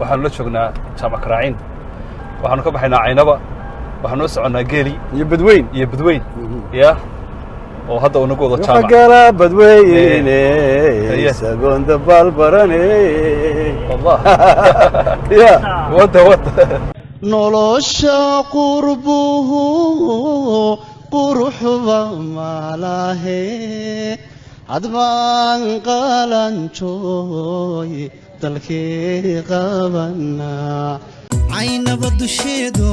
waxaanu la joognaa jaamac Karaacin waxaanu ka baxaynaa Caynaba waxaanu u soconaa geeli iyo badweyn ya oo hadda unagu wada jaamac gala badweyne sagoonda balbarane والله يا ودا nolosha qurbuhu quruxba malahe adbaan qalanjooy dalkii qabana Caynaba dusheedo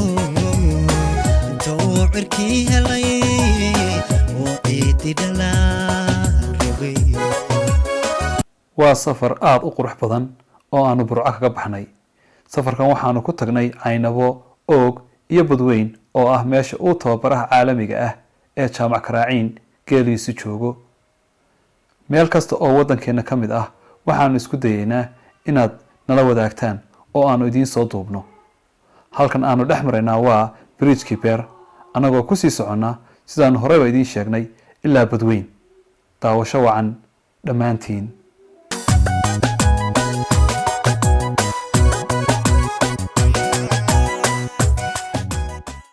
tawcirkii helay oo eedidala rogay waa safar aad u qurux badan oo aanu Burco kaga baxnay safarkan waxaanu ku tagnay Caynabo og iyo badweyn oo ah meesha uu tababaraha caalamiga ah ee jaamac Karaacin geeliisu joogo meel kasta oo wadankeena kamid ah waxaanu isku dayeynaa inaad nala wadaagtaan oo aanu idin soo duubno halkan aanu dhex maraynaa waa bridge keeper anagoo ku sii socona sidaan horeba idin sheegnay ilaa badweyn daawasho wacan dhamaantiin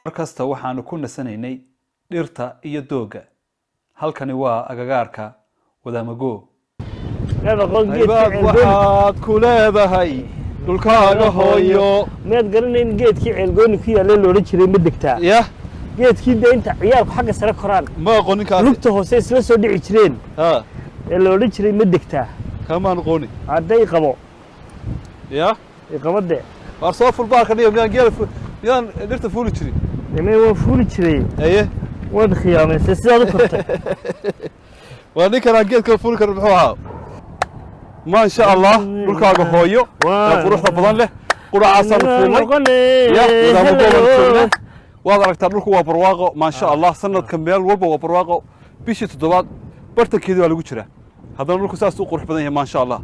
markasta waxaanu ku nasanaynay dhirta iyo dooga halkani waa agagaarka Wadaamago waxaad ku leedahay dhulkaaga hooyo meed garanayn geedkii ceelgooni ku yaal loo jiray ma degtaa yah geedkii deynta ciyaalku xagga sare koraan ma aqoonin kaas lugta hoose isla soo dhici jireen loo jiray ma degtaa kama aqoonin haday qabo yah qabade war soo fulbaarka miyaan geel miyaan dhirta fuuli jiray nimay waa fuuli jiray aye wad khiyaamaysay sidaad u kortay waa ninkan geedka fuuli karo muxuu ahaa ما شاء الله dhulkaaga hooyo ee quruxda badan leh quraacsan fuulay ya waad aragtaa dhulku waa barwaaqo ma sha Allah sanadka meel walba waa barwaaqo bishii toddobaad bartankeedii waa lagu jiraa haddana dhulku saas u qurux badan yahay ma sha Allah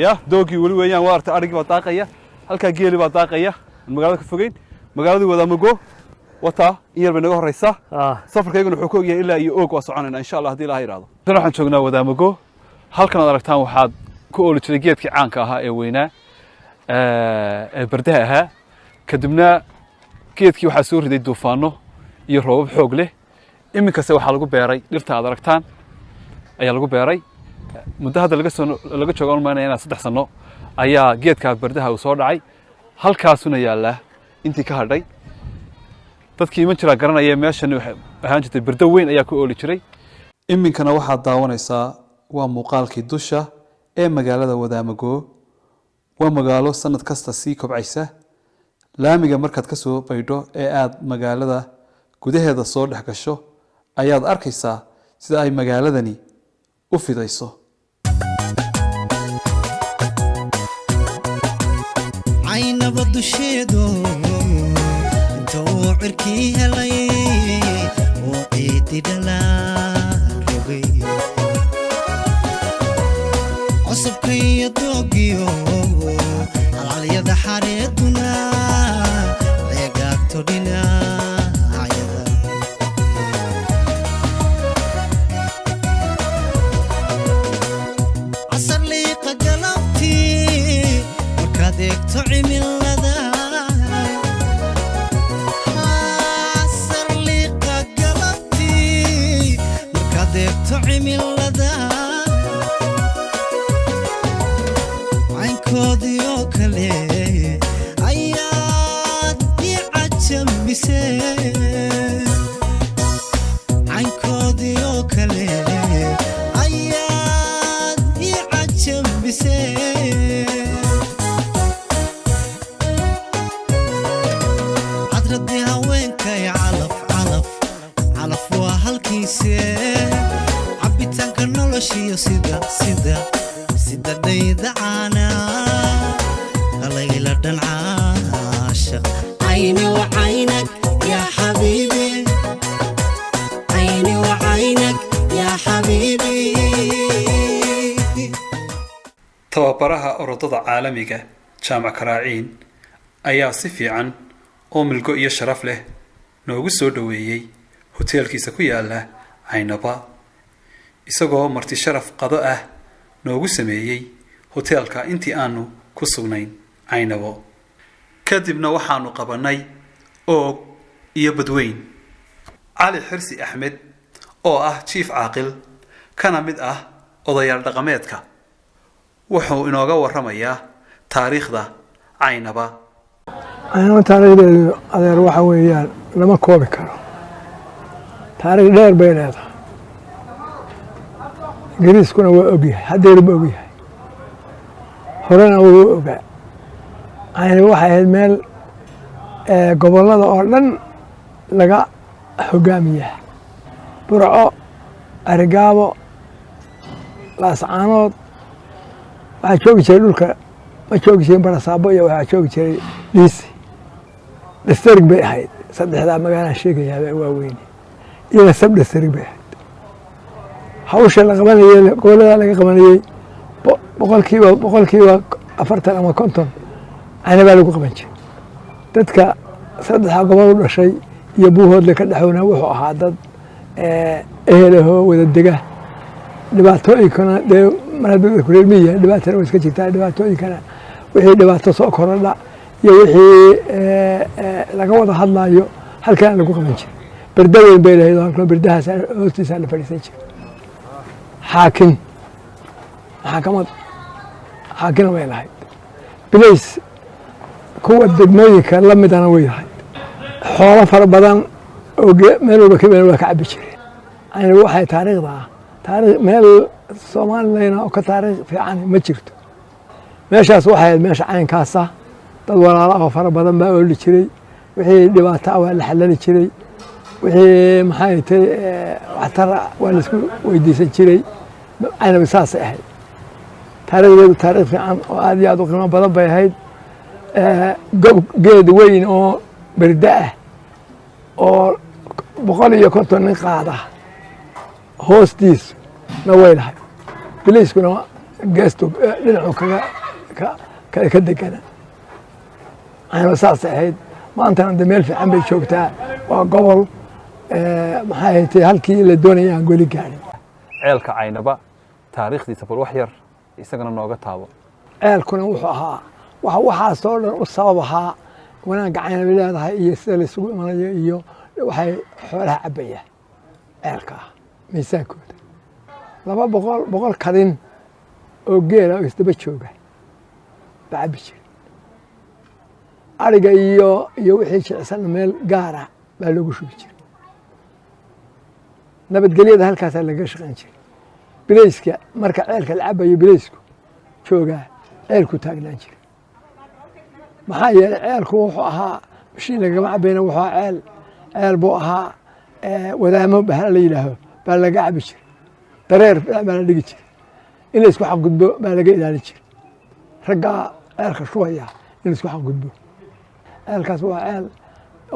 ya doogi wali weeyaan waa aragtaa arigi baa daaqaya halka geeli baa daaqaya magaalada ka fogeyn magaalada Wadaamago wata iyar bay naga horeysa safarkayguna wuxuu ku ogyahay ilaa iyo og waa soconayna insha Allah hadii Ilaahay yiraahdo waxaan joognaa Wadaamago halkan aad aragtaan waxaad ku ooli jiray geedkii caanka ahaa ee weynaa ee bardaha ahaa kadibna geedkii waxaa soo riday duufaano iyo roobab xoog leh iminkase waxaa lagu beeray dhirta aad aragtaan ayaa lagu beeray muddo hadda laga joogo maanayna 3 sano ayaa geedka bardaha uu soo dhacay halkaasuna yaala intii ka hadhay dadkii ma jira garanaya meeshan ahaan jirtay barda weyn ayaa ku ooli jiray iminkana waxaad daawanaysaa waa muuqaalkii dusha ee magaalada Wadaamago waa magaalo sanad kasta sii kobcaysa laamiga markaad ka soo baydho ee aad magaalada gudaheeda soo dhex gasho ayaad arkaysaa sida ay magaaladani u fidayso Caynaba dusheedo tawcirkii helay oo eedidala rogay عصبكي دوغيو العليا حارتنا لقاكتو دينا عيدا عصر لي قلبتي وكادك تعمل لذا عصر لي قلبتي وكادك تعمل لذا كوديو كلي عياد يعجم بسير عن كوديو كلي عياد يعجم بسير عدرديها وينك يا علف وهالكيسير عبيتانك النولشي سيدا سيدا ديدا عانا ليلة عاشق عيني وعينك يا حبيبي عيني وعينك يا حبيبي tababaraha orodada caalamiga jaamac Karaacin ayaa si fiican oo milgo iyo sharaf leh noogu soo dhaweeyay hoteelkiisa ku yaala Caynaba isagoo marti sharaf qado ah noogu sameeyay hoteelka intii aanu ku sugnayn caynabo kadibna waxaanu qabanay oog iyo badweyn cali xirsi axmed oo ah jiif caaqil kana mid ah odayaal dhaqameedka wuxuu inooga warramayaa taariikhda caynaba caynaba taariikhdeedu adeer waxa weeyaan lama koobi karo taariikh dheer bay leedahay ingiriiskuna waa ogyahay haddeerba ogyahay horena wuu ogaa caynaba waxay ahayd meel gobollada oo dhan laga hogaamiyaa burco arigaabo laascaanood waxaa joogi jiray dhulka ma joogi jirin barasaabo iyo waxaa joogi jiray liisi dhastrig bay ahayd saddexdaa magaalaa sheegayaaba waaweyne iyada sab dhastrig bay ahayd hawsha la qabanayey gobollada laga qabanayey boqolkiiba 40 ama 50 caynabaa lagu qaban jiray dadka saddexdaa gobol u dhashay iyo buuhoodle ka dhexowna wuxuu ahaa dad ehelahoo wada dega dhibaatooyinkana dee mar hadduu reer miyiga dhibaatana way iska jirtaa dhibaatooyinkana wixii dhibaato soo korodha iyo wixii laga wada hadlaayo halkaan lagu qaban jiray berda weyn bay lahayd oo halkan berdahaas hoostiisa la fadhiisan jiray xaakim maxakamad xaakina way lahayd bilays kuwa degmooyinka la midana way lahayd xoolo fara badan oo meel walba kamid waa ka cabbi jireen caynaba waxay taariikhda ah taariikh meel Soomaaliland oo ka taariikh fiican ma jirto meeshaas waxay ahayd meesha caynkaasa dad walaalo oo fara badan baa ooli jiray wixii dhibaato ah waa la xalali jiray wixii maxay tahay waxtar waa la isku weydiisan jiray caynaba saas ahayd taariikhdeedu taariikh fiican oo aad iyo aad u qiimo badan bay ahayd geed weyn oo berda ah oo 150 nin qaada hoostiisu na way lahay bilayskuna geesto dhinacu ka degana caynaba saas ahayd maantana de meel fiican bay joogtaa waa gobol maxay tahay halkii la doonaya aan goli gaarin ceelka caynaba taariikhdiisa bal wax yar isagana nooga taabo ceelkuna wuxuu ahaa waxaasoo dhan u sabab ahaa wanaagga caynaba leedahay iyo sida la isugu imanayo iyo waxay xoolaha cabbayaan ceelka ah miisaankooda 200 kadin oo geela oo isdaba jooga baa cabbi jiray ariga iyo wixii jecsan meel gaara baa loogu shubi jiray nabadgelyada halkaasaa laga shaqayn jiray bilayska marka ceelka la cabbayo bilaysku joogaa ceelku taagnaan jiray maxaa yeelay ceelku wuxuu ahaa mashiin lagama cabbayna wuxuu ahaa ceel buu ahaa wadaamo bahla la yidhaaho baa laga cabbi jiray dareer baa la dhigi jiray in la isku xaqgudbo baa laga ilaalin jiray raggaa ceelka shubaya in la isku xaqgudbo ceelkaas waa ceel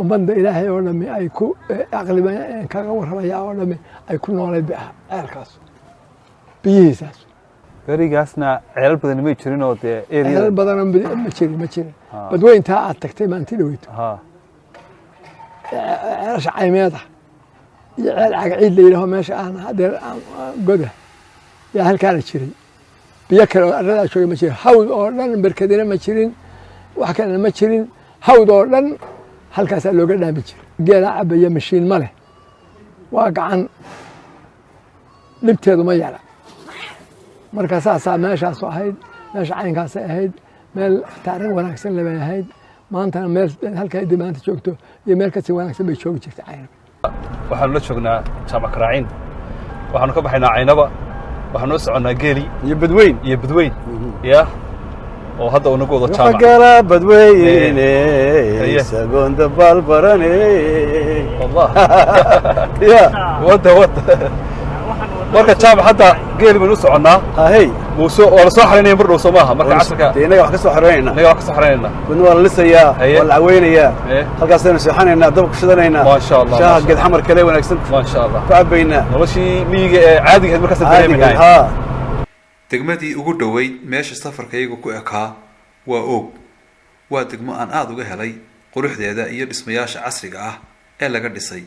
ummadda ilaahay oo dhami ay ku aqliba kaga warramaya oo dhami ay ku noolayd bay ahaa ceelkaas biyihiisaas berigaasna ceelal badan ma jirin oo dee ceelal badan ma jirin badweyntaa aad tagtay maanti dhaweyto ceelasha caymeeda iyo ceel cagaciid la yidhaaho meesha aan hadeer goda yaa halkaana jiray biyo kale oo arradaa jooga ma jirin hawd oo dhan berkadina ma jirin wax kalena ma jirin hawd oo dhan halkaasaa looga dhaami jiray geela cabaya mashiin ma leh waa gacan dhibteedu ma yara marka saasaa meeshaasu ahayd meesha caynkaasay ahayd meel taariikh wanaagsan lebay ahayd maantana meel halkaa idii maanta joogto iyo meel kasii wanaagsan bay joogi jirtay caynaba waxaanu la joognaa jaamac karaaciin waxaanu ka baxaynaa caynaba waxaanu u soconnaa geeli iyo badweyn ya oo hadda uu nagu wado jaamac gala badweyne isagoon dabaal barane wallah ya wada marka jaamac hadda geeli baynu u soconnaa hay waa la soo xaraynaya mar dhow soo maaha marka casharka inaga wax ka soo xaraynayna kuna waa la lisayaa waa la caweynayaa halkaasaynu seexanaynaa dabka shidanaynaa maasha allah shaaha geed xamar kale wanaagsan maasha allah ku cabaynaa noloshii miyiga ee caadiga ahayd markaas dareemaynahay degmadii ugu dhoweyd meesha safarkaygu ku ekaa waa oog waa degmo aan aada uga helay quruxdeeda iyo dhismayaasha casriga ah ee laga dhisay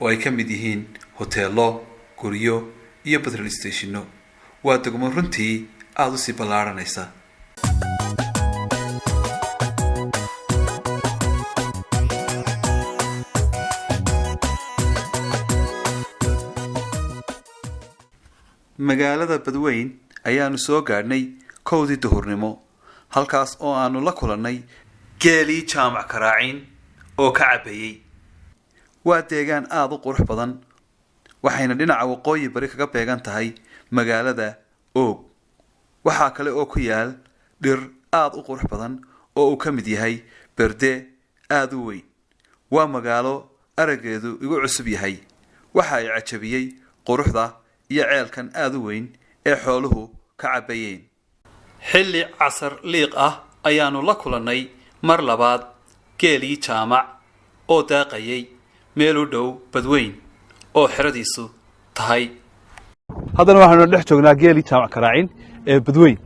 oo ay ka mid yihiin hoteelo guryo iyo petrol stationno waa degmo runtii aada u sii ballaaranaysa magaalada Badweyn ayaanu soo gaadhnay kowdii duhurnimo halkaas oo aanu la kulannay geelii jaamac karaacin oo ka cabayay waa deegaan aad u qurux badan waxayna dhinaca waqooyi bari kaga beegan tahay magaalada Oog waxaa kale oo ku yaal dhir aad u qurux badan oo uu ka mid yahay berde aad u weyn waa magaalo arageedu igu cusub yahay waxa ay cajabiyay quruxda iyo ceelkan aad u weyn ee xooluhu ka cabayeen xilli casar liiq ah ayaanu la kulannay mar labaad geelii jaamac oo daaqayay meel u dhow Badweyn oo xiradiisu tahay haddana waxaanu dhex joognaa geelii jaamac karaacin ee Badweyn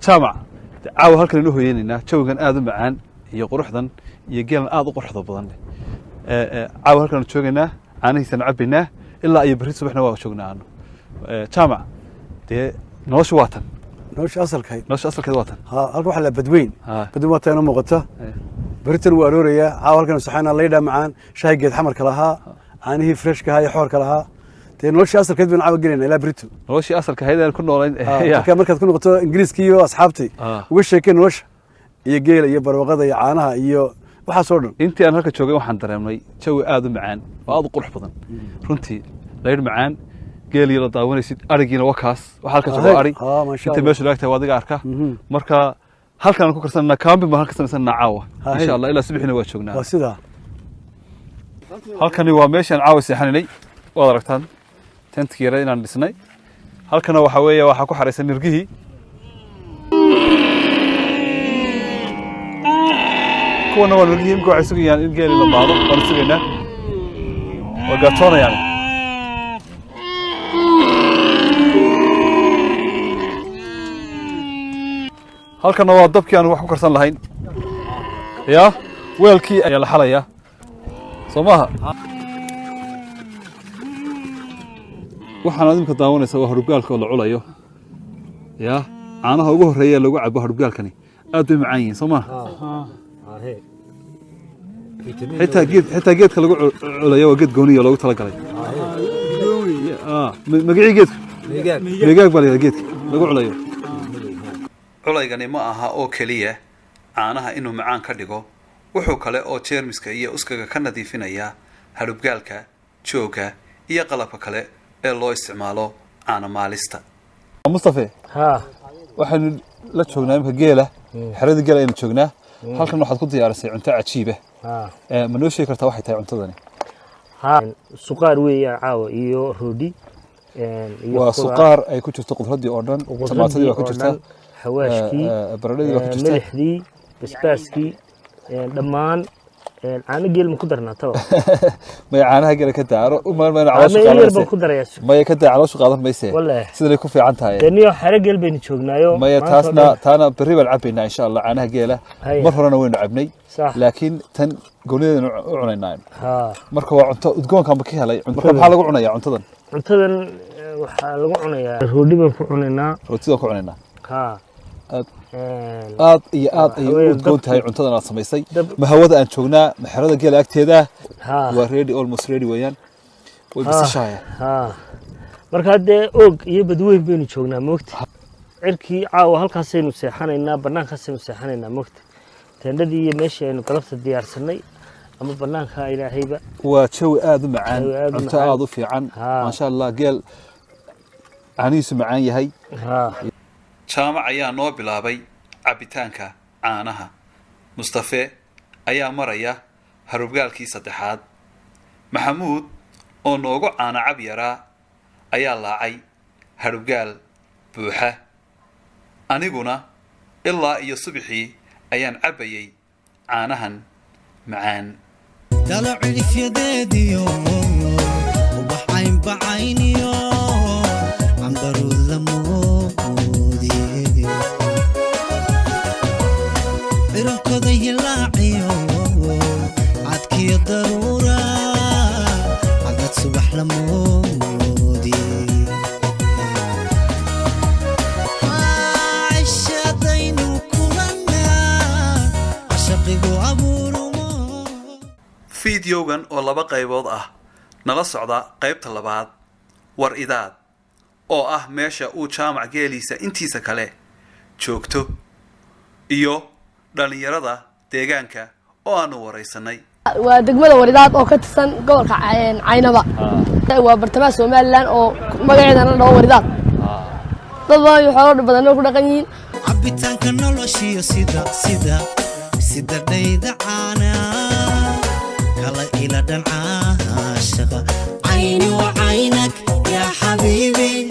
jaamac caawa halkan inuu hooyeenina jawgan aad u macaan iyo quruxdan iyo geelan aad u quruxda badan caawa halkan joognaa caanihiisa cabbinaa ilaa iyo bari subaxna waa joognaa jaamac dee noloshu waa tan nolosha asalkeed waa tan halka waxa la Badweyn waa tan muuqata baritan waa arooraya caawa halkan saxaana leeyda macaan shaay geed xamarka lahaa caanihii freshka ahaa iyo xoorka lahaa dee nolosha asalkeed baan caawa gelinaa ilaa barito noloshii asalka ahayd aan ku noolayn markaad ku noqoto ingiriiska iyo asxaabtay uga sheekay nolosha iyo geela iyo barwaaqada iyo caanaha iyo waxa soo dhan intii aan halka joogay waxaan dareemay jawi aad u macaan oo aad u qurux badan runtii leeyr macaan geeliyo la daawanaysid arigiina waa kaas waxa halka jooga ari inta meesha laagtay waa adiga arka marka halkan aan ku karsanaa kaambi ma halka sanaysanaa caawa insha Allah ilaa subaxina waa joognaa waa sida halkani waa meeshaan caawa seexaninay waad aragtaan tentkii yara inaan dhisnay halkana waxa weeye waxa ku xareysan nirgihii kuwana waa nirgihii imika waxay sugayaan in geeli la baado waan sugaynaa waa gaatoonayaan halkana waa dabkii aan wax ku karsan lahayn ya weelkii ayaa la xalayaa soo maaha waxaan adimka daawanaysa waa harubgaalka oo la culayo ya caanaha ugu horeeya lagu cabo harubgaalkani aad bay macaan yihiin soo maaha xitaa geedka lagu culayo waa geed gooniya loogu talagalay magacii geedka meegaag baa la yidhaha geedka lagu culayo culaygani ma aha oo keliya caanaha inuu macaan ka dhigo wuxuu kale oo jeermiska iyo uskaga ka nadiifinayaa harubgaalka jooga iyo qalabka kale ee loo isticmaalo caana maalista Mustafa waxaanu la joognaa imka geela xirada geela aynu joognaa halkan waxaad ku diyaarisay cunto cajiib ah ma noo sheegi kartaa waxay tahay cuntadani suqaar weeyaan caawa iyo roodi waa suqaar ay ku jirto qudradii oo dhan tamaatadii waa ku jirta xawaashkii baradhadii waa ku jirta milixdii basbaaskii dhammaan caano geel ma ku darnaa taba may caanaha geela ka daaro uma caloosha ku daraya may ka daa caloosha qaadan mayse sidoo ku fiican tahay daniyo xare geel baynu joognaayo may taana berri baan cabaynaa insha Allah caanaha geela mar horena waynu cabnay laakiin tan goonideena u cunaynaa marka waa cunto udgoonka ma ka helay maxaa lagu cunayaa cuntadan waxaa lagu cunayaa roodi baan ku cunaynaa rootida ku cunaynaa aad iyo aad ay u udgoon tahay cuntadan aad samaysay ma hawada aan joognaa maxarada geela agteeda waa ready almost ready weeyaan way bisashaaya marka dee Oog iyo Badweyn baynu joognaa moogta cirkii caawa halkaasaynu seexanaynaa banaankaasaynu seexanaynaa moogta teendadii iyo meeshii aynu galabta diyaarsanay ama banaanka ilaahayba waa jawi aad u macaan cunto aad u fiican maasha Allah geel caanihiisu macaan yahay jaamac ayaa noo bilaabay cabitaanka caanaha Mustafa ayaa maraya harubgaalkii saddexaad Maxamuud oo noogu caana cab yaraa ayaa laacay harubgaal buuxa aniguna ilaa iyo subaxii ayaan cabayay caanahan macaan dalo cilifyadeediyo ubaxayn bacayniyo cambaruud lamoodiye cirankoda hilaaciyo cadkiyo daruura cadad subax lamoodiye cashadaynu kulannaa cashaqigu abuurumo fiidiyowgan oo 2 qaybood ah nala socda qaybta labaad war idaad oo ah meesha uu jaamac geeliisa intiisa kale joogto iyo dhalinyarada deegaanka oo aanu wareysanay waa degmada waridaad oo ka tirsan gobolka Caynaba waa bartamaha Soomaaliland oo magaceedana la dhaho waridaad dad xoolo badan oo ku dhaqan yihiin cabitaanka noloshiyo sida dhayda caana kala ila dhan caashaqa عيني وعينك يا حبيبي